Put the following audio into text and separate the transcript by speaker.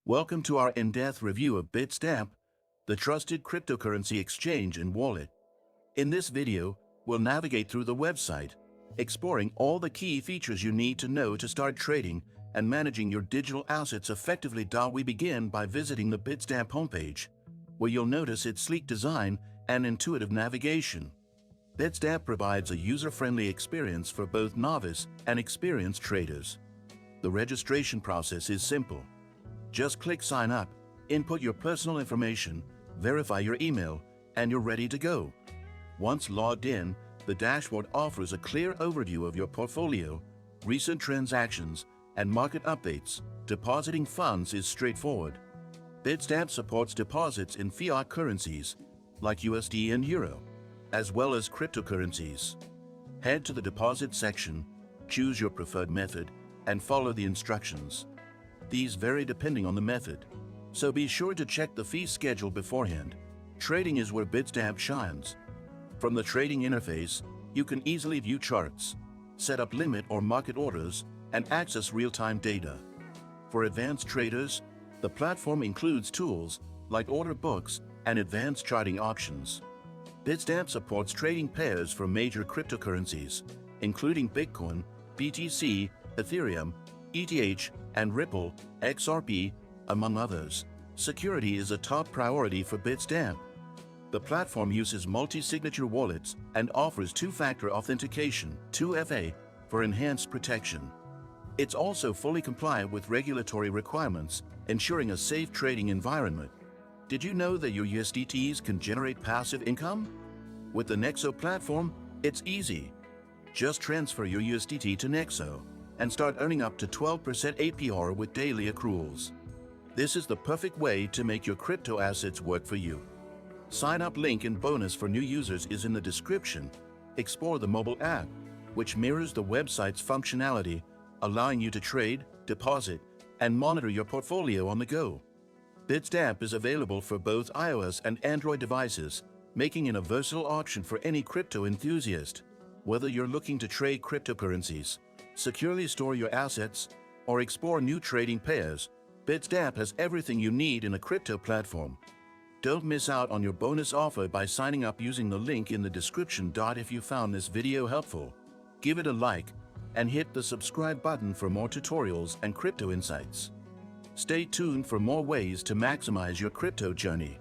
Speaker 1: Welcome to our in-depth review of Bitstamp, the trusted cryptocurrency exchange and wallet. In this video, we'll navigate through the website, exploring all the key features you need to know to start trading and managing your digital assets effectively. We begin by visiting the Bitstamp homepage, where you'll notice its sleek design and intuitive navigation. Bitstamp provides a user-friendly experience for both novice and experienced traders. The registration process is simple. Just click Sign Up, input your personal information, verify your email, and you're ready to go. Once logged in, the dashboard offers a clear overview of your portfolio, recent transactions, and market updates. Depositing funds is straightforward. Bitstamp supports deposits in fiat currencies, like USD and Euro, as well as cryptocurrencies. Head to the deposit section, choose your preferred method, and follow the instructions. These vary depending on the method, so be sure to check the fee schedule beforehand. Trading is where Bitstamp shines. From the trading interface, you can easily view charts, set up limit or market orders, and access real-time data. For advanced traders, the platform includes tools like order books and advanced charting options. Bitstamp supports trading pairs for major cryptocurrencies, including Bitcoin, BTC, Ethereum, ETH, and Ripple, XRP, among others. Security is a top priority for Bitstamp. The platform uses multi-signature wallets and offers two-factor authentication, 2FA, for enhanced protection. It's also fully compliant with regulatory requirements, ensuring a safe trading environment. Did you know that your USDTs can generate passive income? With the Nexo platform, it's easy. Just transfer your USDT to Nexo and start earning up to 12% APR with daily accruals. This is the perfect way to make your crypto assets work for you. Sign up link and bonus for new users is in the description. Explore the mobile app, which mirrors the website's functionality, allowing you to trade, deposit, and monitor your portfolio on the go. Bitstamp is available for both iOS and Android devices, making it a versatile option for any crypto enthusiast. Whether you're looking to trade cryptocurrencies, securely store your assets, or explore new trading pairs, Bitstamp has everything you need in a crypto platform. Don't miss out on your bonus offer by signing up using the link in the description. If you found this video helpful, give it a like and hit the subscribe button for more tutorials and crypto insights. Stay tuned for more ways to maximize your crypto journey.